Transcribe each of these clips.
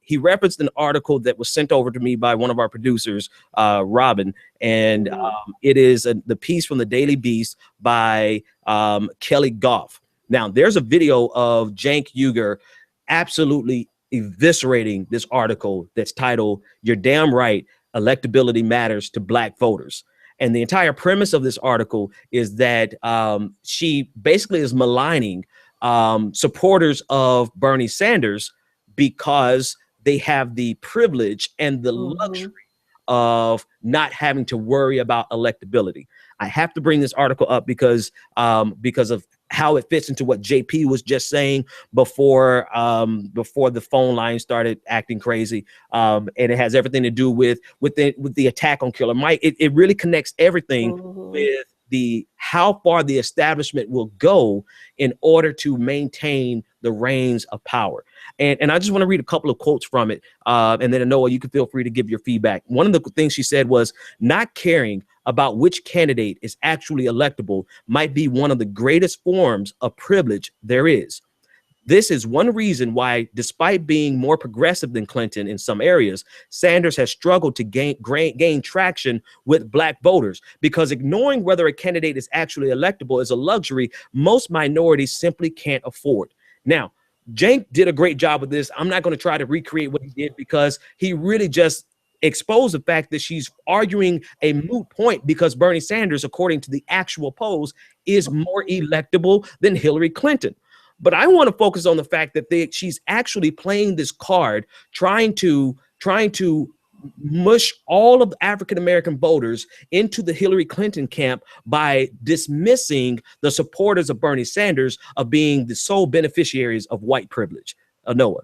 he referenced an article that was sent over to me by one of our producers, Robin, and it is the piece from the Daily Beast by Kelly Goff. Now, there's a video of Cenk Uygur absolutely eviscerating this article that's titled, "You're Damn Right, Electability Matters to Black Voters." And the entire premise of this article is that she basically is maligning supporters of Bernie Sanders because they have the privilege and the luxury of not having to worry about electability. I have to bring this article up because of how it fits into what JP was just saying before the phone line started acting crazy, and it has everything to do with the attack on Killer Mike. It really connects everything with how far the establishment will go in order to maintain the reins of power. And I just want to read a couple of quotes from it, and then Noah, you can feel free to give your feedback. One of the things she said was, "Not caring about which candidate is actually electable might be one of the greatest forms of privilege there is. This is one reason why, despite being more progressive than Clinton in some areas, Sanders has struggled to gain traction with Black voters, because ignoring whether a candidate is actually electable is a luxury most minorities simply can't afford." Now, Cenk did a great job with this. I'm not going to try to recreate what he did, because he really just exposed the fact that she's arguing a moot point, because Bernie Sanders, according to the actual polls, is more electable than Hillary Clinton. But I want to focus on the fact that she's actually playing this card, trying to mush all of the African-American voters into the Hillary Clinton camp by dismissing the supporters of Bernie Sanders of being the sole beneficiaries of white privilege. Noah.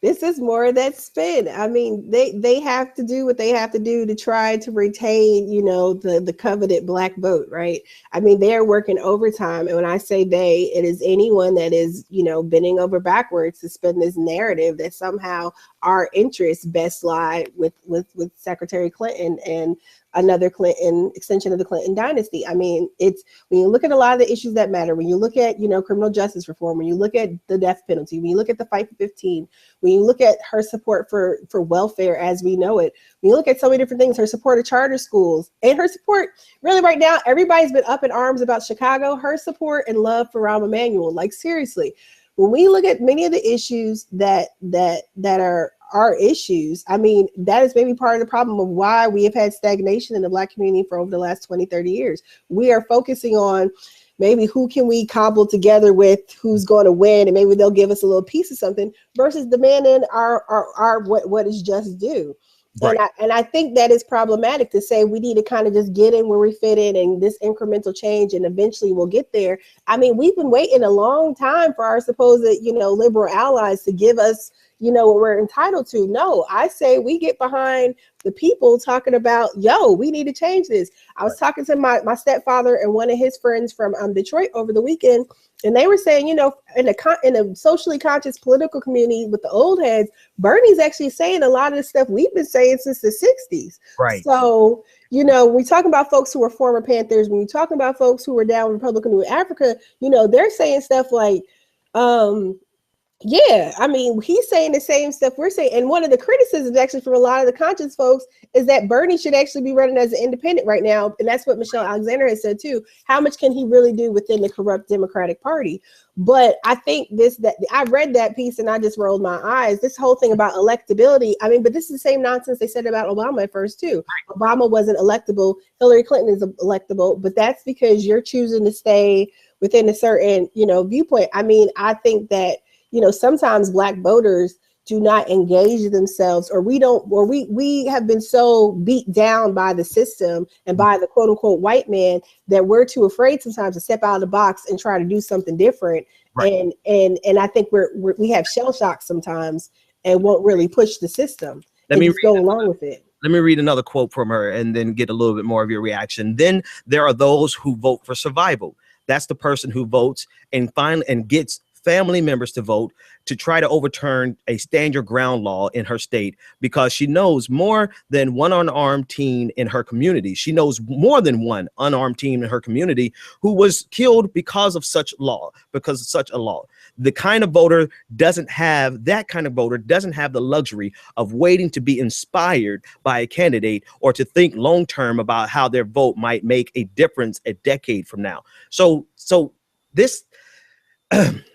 This is more of that spin. I mean, they have to do what they have to do to try to retain, the coveted Black vote, right? I mean, they're working overtime. And when I say they, it is anyone that is, bending over backwards to spin this narrative that somehow our interests best lie with Secretary Clinton and another Clinton extension of the Clinton dynasty. I mean, it's when you look at a lot of the issues that matter, when you look at, criminal justice reform, when you look at the death penalty, when you look at the fight for 15, when you look at her support for welfare as we know it, when you look at so many different things, her support of charter schools, and her support, really right now, everybody's been up in arms about Chicago, her support and love for Rahm Emanuel. Like, seriously, when we look at many of the issues that are our issues, I mean, that is maybe part of the problem of why we have had stagnation in the Black community for over the last 20, 30 years. We are focusing on maybe who can we cobble together with, who's going to win, and maybe they'll give us a little piece of something, versus demanding our what is just due. Right. And I think that is problematic to say we need to kind of just get in where we fit in and this incremental change, and eventually we'll get there. I mean, we've been waiting a long time for our supposed, liberal allies to give us, what we're entitled to. No, I say we get behind the people talking about, we need to change this. I was talking to my stepfather and one of his friends from Detroit over the weekend, and they were saying, in a socially conscious political community with the old heads, Bernie's actually saying a lot of the stuff we've been saying since the 60s. Right. So, when we talk about folks who are former Panthers, when we talk about folks who were down Republican New Africa, they're saying stuff like, yeah, I mean, he's saying the same stuff we're saying. And one of the criticisms actually from a lot of the conscious folks is that Bernie should actually be running as an independent right now. And that's what Michelle Alexander has said too. How much can he really do within the corrupt Democratic Party? But I think that I read that piece and I just rolled my eyes. This whole thing about electability. I mean, but this is the same nonsense they said about Obama at first too. Obama wasn't electable. Hillary Clinton is electable, but that's because you're choosing to stay within a certain, viewpoint. I mean, I think that, sometimes Black voters do not engage themselves, or we have been so beat down by the system and by the quote unquote white man that we're too afraid sometimes to step out of the box and try to do something different. Right. And I think we have shell shock sometimes and won't really push the system. Let me go along with it. Let me read another quote from her and then get a little bit more of your reaction. Then there are those who vote for survival. That's the person who votes and gets family members to vote to try to overturn a stand your ground law in her state, because she knows more than one unarmed teen in her community. She knows more than one unarmed teen in her community who was killed because of such a law. The kind of voter doesn't have the luxury of waiting to be inspired by a candidate or to think long term about how their vote might make a difference a decade from now. So this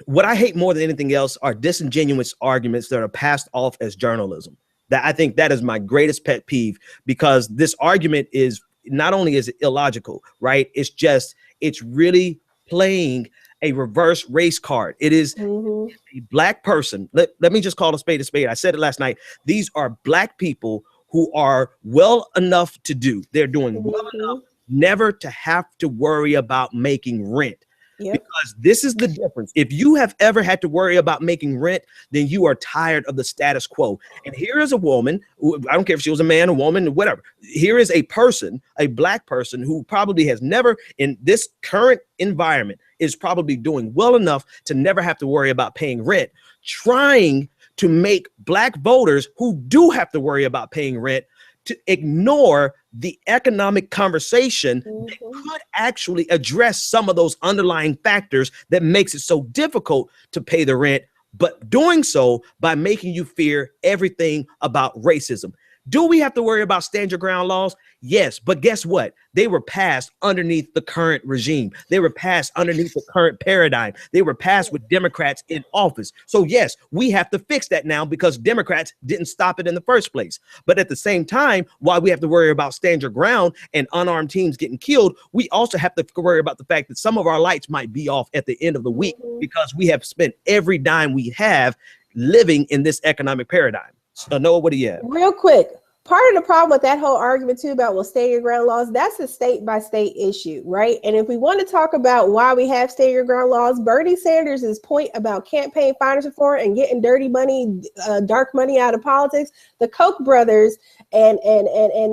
what I hate more than anything else are disingenuous arguments that are passed off as journalism. That I think that is my greatest pet peeve, because this argument is not only is it illogical, right? It's really playing a reverse race card. It is a black person. Let me just call a spade a spade. I said it last night. These are black people who are well enough to do. They're doing well enough never to have to worry about making rent. Yep. Because this is the difference. If you have ever had to worry about making rent, then you are tired of the status quo. And here is a woman, I don't care if she was a man, a woman, whatever. Here is a person, a black person who probably has never in this current environment is probably doing well enough to never have to worry about paying rent, trying to make black voters who do have to worry about paying rent to ignore the economic conversation that could actually address some of those underlying factors that makes it so difficult to pay the rent, but doing so by making you fear everything about racism. Do we have to worry about stand your ground laws? Yes, but guess what? They were passed underneath the current regime. They were passed underneath the current paradigm. They were passed with Democrats in office. So yes, we have to fix that now because Democrats didn't stop it in the first place. But at the same time, while we have to worry about stand your ground and unarmed teams getting killed, we also have to worry about the fact that some of our lights might be off at the end of the week because we have spent every dime we have living in this economic paradigm. So Noah, what do you have? Real quick. Part of the problem with that whole argument too about, well, stand your ground laws, that's a state by state issue, right? And if we want to talk about why we have stand your ground laws, Bernie Sanders' point about campaign finance reform and getting dirty money, dark money out of politics, the Koch brothers and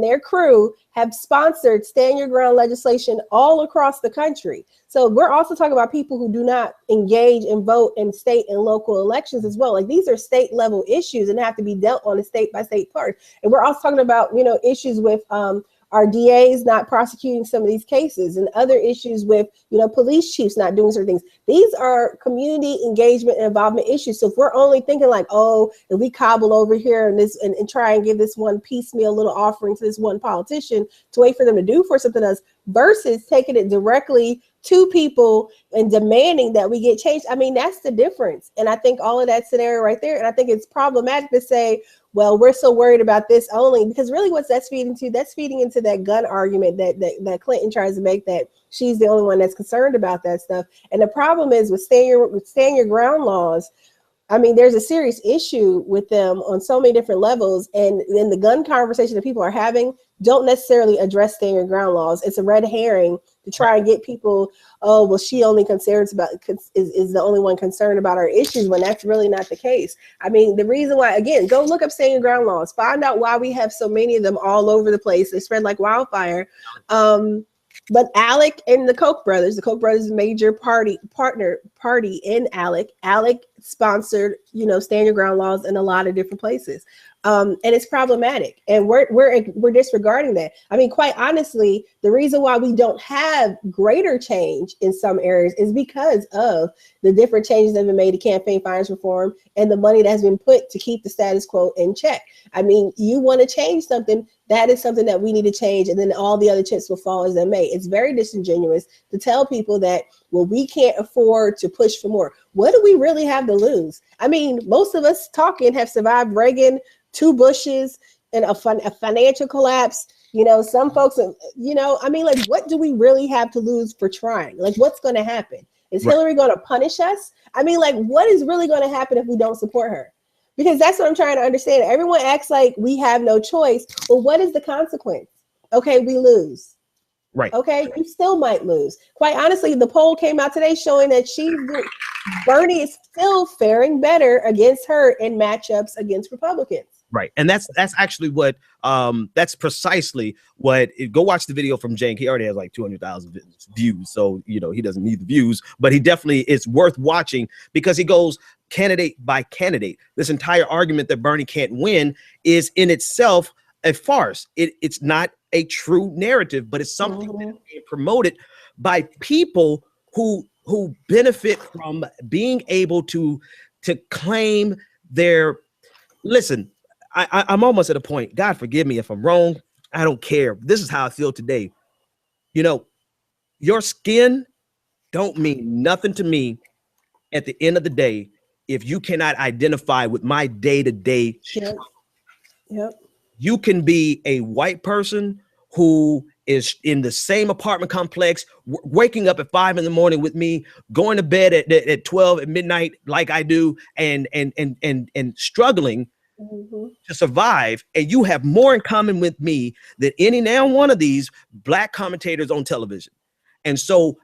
their crew have sponsored stand your ground legislation all across the country. So we're also talking about people who do not engage and vote in state and local elections as well. Like these are state level issues and have to be dealt on a state by state part. And we're also talking about, issues with our DAs not prosecuting some of these cases and other issues with, police chiefs not doing certain things. These are community engagement and involvement issues. So if we're only thinking like, oh, if we cobble over here and try and give this one piecemeal little offering to this one politician to wait for them to do for something else versus taking it directly to people and demanding that we get changed. I mean, that's the difference. And I think all of that scenario right there. And I think it's problematic to say, well, we're so worried about this only because really what's that's feeding into that gun argument that Clinton tries to make, that she's the only one that's concerned about that stuff. And the problem is with stand your ground laws. I mean, there's a serious issue with them on so many different levels. And in the gun conversation that people are having don't necessarily address stand your ground laws. It's a red herring to try and get people, oh, well, she only is the only one concerned about our issues when that's really not the case. I mean, the reason why, again, go look up stand your ground laws, find out why we have so many of them all over the place. They spread like wildfire. But Alec and the Koch brothers, is a major party in Alec. Alec sponsored, stand your ground laws in a lot of different places. And it's problematic. And we're disregarding that. I mean, quite honestly, the reason why we don't have greater change in some areas is because of the different changes that have been made to campaign finance reform and the money that has been put to keep the status quo in check. I mean, you want to change something, that is something that we need to change, and then all the other chips will fall as they may. It's very disingenuous to tell people that, well, we can't afford to push for more. What do we really have to lose? I mean, most of us talking have survived Reagan, 2 Bushes, and a financial collapse. Some folks, I mean, like, what do we really have to lose for trying? Like, what's going to happen? Is Hillary going to punish us? I mean, like, what is really going to happen if we don't support her? Because that's what I'm trying to understand. Everyone acts like we have no choice. Well, what is the consequence? Okay, we lose. Right. Okay, you still might lose. Quite honestly, the poll came out today showing that Bernie is still faring better against her in matchups against Republicans. Right. And that's actually what that's precisely what go watch the video from Cenk. He already has like 200,000 views. So, he doesn't need the views, but he definitely it's worth watching because he goes candidate by candidate. This entire argument that Bernie can't win is in itself a farce. It's not a true narrative, but it's something that's being promoted by people who who benefit from being able to claim their, listen, I'm almost at a point, God forgive me if I'm wrong, I don't care, this is how I feel today. You know, your skin don't mean nothing to me at the end of the day if you cannot identify with my day-to-day struggle. Yep. You can be a white person who is in the same apartment complex, waking up at 5 a.m. with me, going to bed at 12 at midnight like I do, and struggling to survive, and you have more in common with me than any now one of these black commentators on television. And so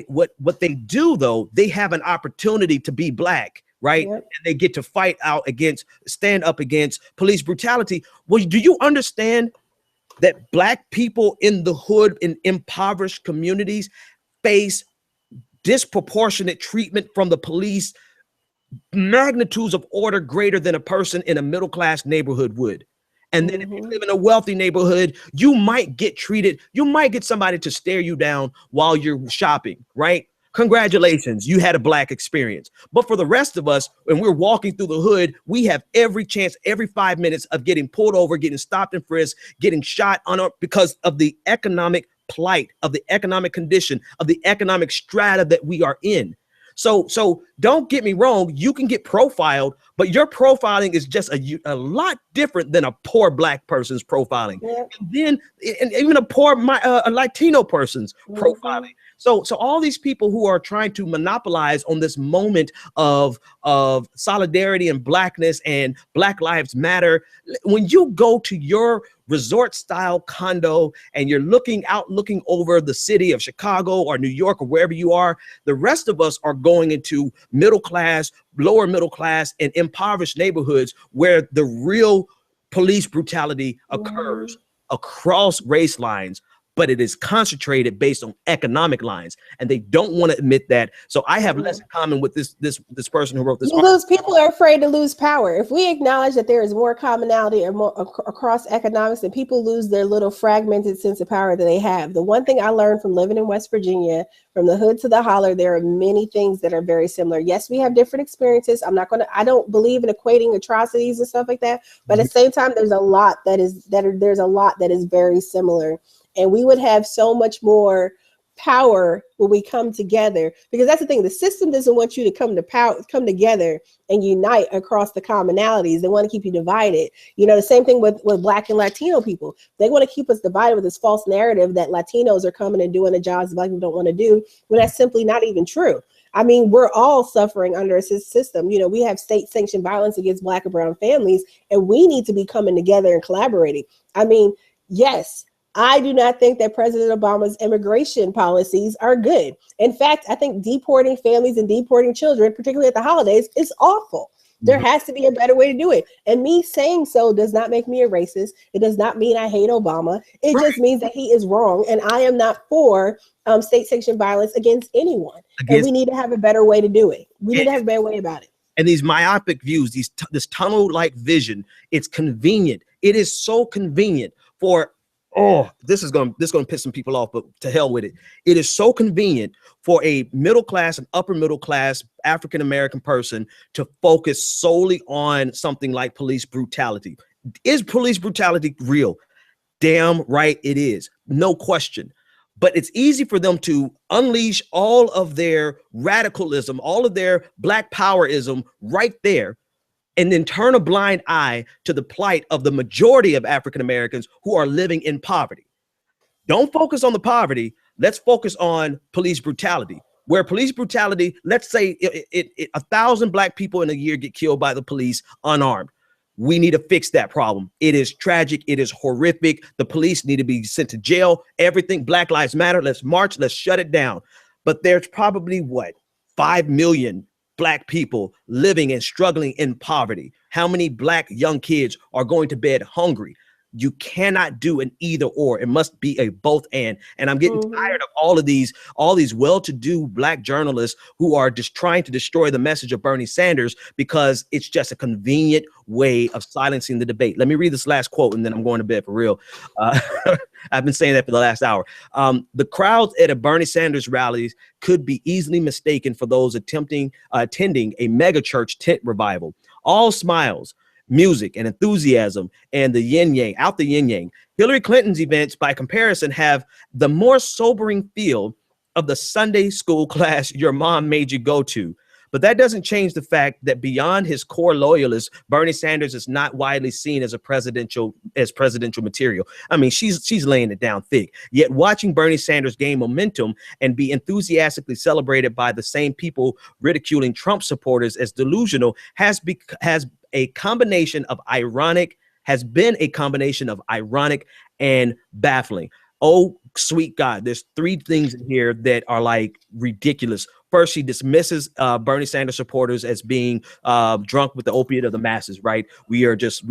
what they do, though, they have an opportunity to be black, right? Yep. And they get to stand up against police brutality. Well, do you understand that black people in the hood, in impoverished communities, face disproportionate treatment from the police, magnitudes of order greater than a person in a middle-class neighborhood would? And then if you live in a wealthy neighborhood, you might get somebody to stare you down while you're shopping, right? Congratulations, you had a black experience. But for the rest of us, when we're walking through the hood, we have every chance, every 5 minutes of getting pulled over, getting stopped and frisked, getting shot because of the economic plight, of the economic condition, of the economic strata that we are in. So don't get me wrong, you can get profiled, but your profiling is just a lot different than a poor black person's profiling. Yeah. And even a poor a Latino person's profiling. So all these people who are trying to monopolize on this moment of solidarity and blackness and Black Lives Matter, when you go to your resort style condo and you're looking over the city of Chicago or New York or wherever you are, the rest of us are going into middle class, lower middle class, and impoverished neighborhoods where the real police brutality occurs across race lines, but it is concentrated based on economic lines, and they don't want to admit that. So I have less in common with this person who wrote this. People are afraid to lose power. If we acknowledge that there is more commonality or more across economics, and people lose their little fragmented sense of power that they have. The one thing I learned from living in West Virginia, from the hood to the holler, there are many things that are very similar. Yes, we have different experiences. I don't believe in equating atrocities and stuff like that. But at the same time, there's a lot that is very similar. And we would have so much more power when we come together, because that's the thing. The system doesn't want you to come together and unite across the commonalities. They want to keep you divided. You know, the same thing with Black and Latino people. They want to keep us divided with this false narrative that Latinos are coming and doing the jobs Black people don't want to do, when that's simply not even true. I mean, we're all suffering under a system. You know, we have state-sanctioned violence against Black and brown families, and we need to be coming together and collaborating. I mean, yes, I do not think that President Obama's immigration policies are good. In fact, I think deporting families and deporting children, particularly at the holidays, is awful. There has to be a better way to do it. And me saying so does not make me a racist. It does not mean I hate Obama. It just means that he is wrong. And I am not for state-sanctioned violence against anyone. And we need to have a better way to do it. We need to have a better way about it. And these myopic views, this tunnel-like vision, it's convenient. It is so convenient for this is going to piss some people off, but to hell with it. It is so convenient for a middle class and upper middle class African American person to focus solely on something like police brutality. Is police brutality real? Damn right it is. No question. But it's easy for them to unleash all of their radicalism, all of their Black powerism right there, and then turn a blind eye to the plight of the majority of African Americans who are living in poverty. Don't focus on the poverty. Let's focus on police brutality, where police brutality, let's say 1,000 Black people in a year get killed by the police unarmed. We need to fix that problem. It is tragic. It is horrific. The police need to be sent to jail. Everything. Black Lives Matter. Let's march. Let's shut it down. But there's probably 5 million Black people living and struggling in poverty. How many Black young kids are going to bed hungry? You cannot do an either or. It must be a both and. And I'm getting tired of all these well-to-do Black journalists who are just trying to destroy the message of Bernie Sanders because it's just a convenient way of silencing the debate. Let me read this last quote and then I'm going to bed for real. I've been saying that for the last hour. The crowds at a Bernie Sanders rallies could be easily mistaken for those attending a mega church tent revival. All smiles, music, and enthusiasm, and the yin yang. Hillary Clinton's events, by comparison, have the more sobering feel of the Sunday school class your mom made you go to. But that doesn't change the fact that beyond his core loyalists, Bernie Sanders is not widely seen as presidential material. I mean, she's laying it down thick. Yet watching Bernie Sanders gain momentum and be enthusiastically celebrated by the same people ridiculing Trump supporters as delusional has been a combination of ironic and baffling. Oh, sweet God, there's three things in here that are like ridiculous. First, she dismisses Bernie Sanders supporters as being drunk with the opiate of the masses, right? We're just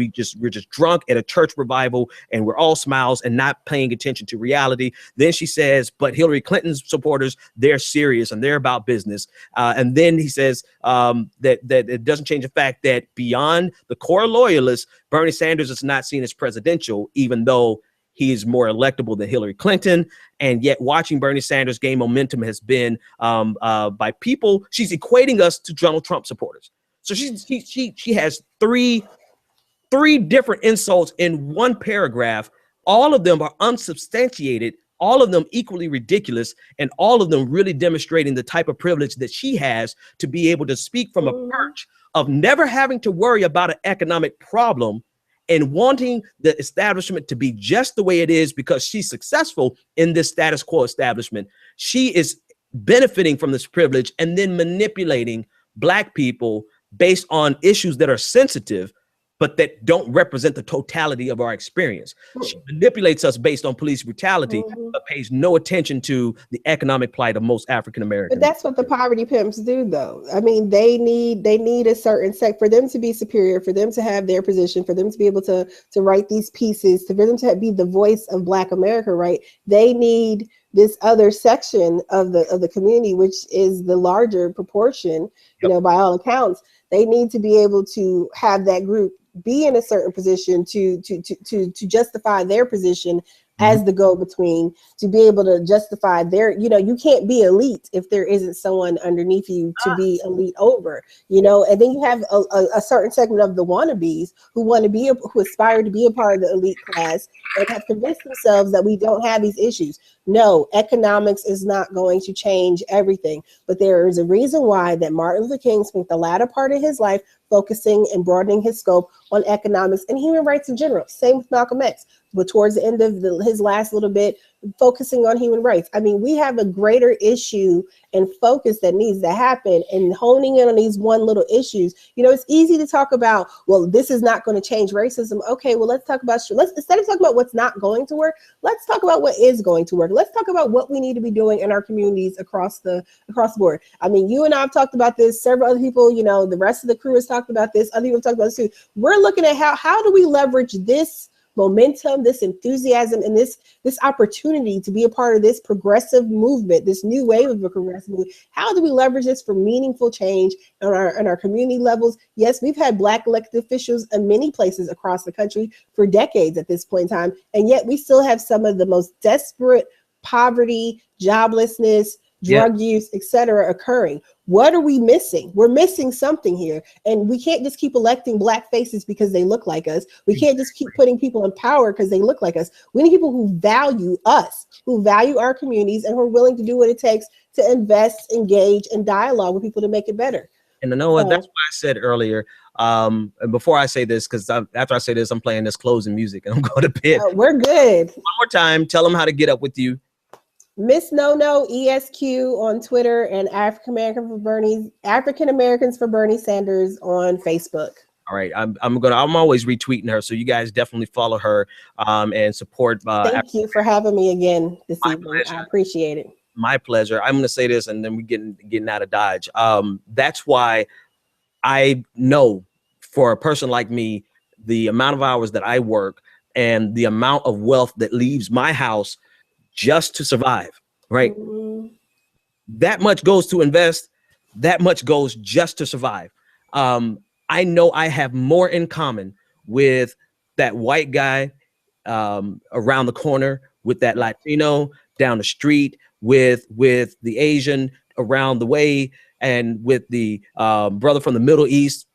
drunk at a church revival and we're all smiles and not paying attention to reality. Then she says, but Hillary Clinton's supporters, they're serious and they're about business. And then he says that it doesn't change the fact that beyond the core loyalists, Bernie Sanders is not seen as presidential, even though he is more electable than Hillary Clinton. And yet watching Bernie Sanders gain momentum has been by people. She's equating us to Donald Trump supporters. So she has three different insults in one paragraph. All of them are unsubstantiated, all of them equally ridiculous, and all of them really demonstrating the type of privilege that she has to be able to speak from a perch of never having to worry about an economic problem and wanting the establishment to be just the way it is because she's successful in this status quo establishment. She is benefiting from this privilege and then manipulating Black people based on issues that are sensitive, but that don't represent the totality of our experience. She manipulates us based on police brutality, but pays no attention to the economic plight of most African Americans. But that's what the poverty pimps do, though. I mean, they need a certain sect for them to be superior, for them to have their position, for them to be able to write these pieces, for them to be the voice of Black America, right? They need this other section of the community, which is the larger proportion, you know, by all accounts. They need to be able to have that group be in a certain position to justify their position as the go-between, to be able to justify their, you know, you can't be elite if there isn't someone underneath you to be elite over, you know. And then you have a certain segment of the wannabes who aspire to be a part of the elite class and have convinced themselves that we don't have these issues. No, economics is not going to change everything, but there is a reason why that Martin Luther King spent the latter part of his life focusing and broadening his scope on economics and human rights in general. Same with Malcolm X, but towards the end of his last little bit, focusing on human rights. I mean, we have a greater issue and focus that needs to happen, and honing in on these one little issues. You know, it's easy to talk about, well, this is not going to change racism. Okay, well, let's talk about, instead of talking about what's not going to work, let's talk about what is going to work. Let's talk about what we need to be doing in our communities across the board. I mean, you and I have talked about this, several other people, you know, the rest of the crew has talked about this, other people have talked about this too. We're looking at how do we leverage this momentum, this enthusiasm, and this opportunity to be a part of this progressive movement, this new wave of a progressive movement. How do we leverage this for meaningful change on our community levels? Yes, we've had Black elected officials in many places across the country for decades at this point in time, and yet we still have some of the most desperate poverty, joblessness, drug use, etc. occurring. What are we missing? We're missing something here. And we can't just keep electing Black faces because they look like us. We can't just keep putting people in power because they look like us. We need people who value us, who value our communities, and who are willing to do what it takes to invest, engage, and dialogue with people to make it better. And you know what? That's why I said earlier, and before I say this, because after I say this, I'm playing this closing music and I'm going to bed. We're good. One more time, tell them how to get up with you. Miss No ESQ on Twitter, and African Americans for Bernie Sanders on Facebook. All right, I'm always retweeting her, so you guys definitely follow her and support. Thank you for having me again this evening. Pleasure. I appreciate it. My pleasure. I'm going to say this, and then we're getting out of Dodge. That's why I know, for a person like me, the amount of hours that I work and the amount of wealth that leaves my house just to survive, right? That much goes to invest, that much goes just to survive. I know I have more in common with that white guy around the corner, with that Latino down the street, with the Asian around the way, and with the brother from the Middle East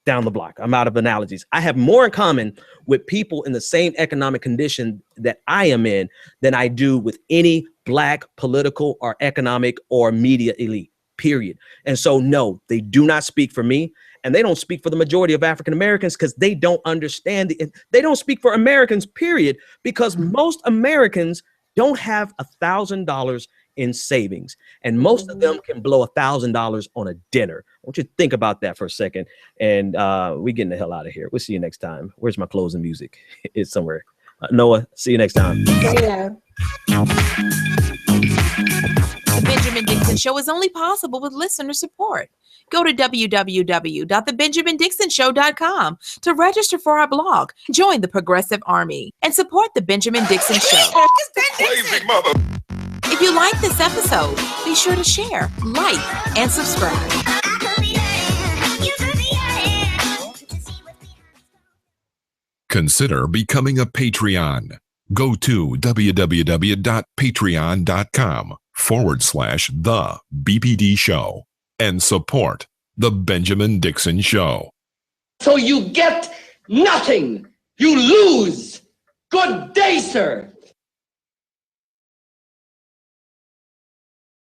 down the block. I'm out of analogies. I have more in common with people in the same economic condition that I am in than I do with any Black political or economic or media elite, period. And so, no, they do not speak for me. And they don't speak for the majority of African Americans, because they don't understand they don't speak for Americans, period, because most Americans don't have $1,000 in savings, and most of them can blow $1,000 on a dinner. I want you to think about that for a second, and we're getting the hell out of here. We'll see you next time. Where's my closing music? It's somewhere. Noah, see you next time. Yeah. The Benjamin Dixon Show is only possible with listener support. Go to www.thebenjamindixonshow.com to register for our blog, join the Progressive Army, and support The Benjamin Dixon Show. Crazy mother. If you like this episode, be sure to share, like, and subscribe. Consider becoming a Patreon. Go to www.patreon.com/The BPD Show and support The Benjamin Dixon Show. So you get nothing. You lose. Good day, sir.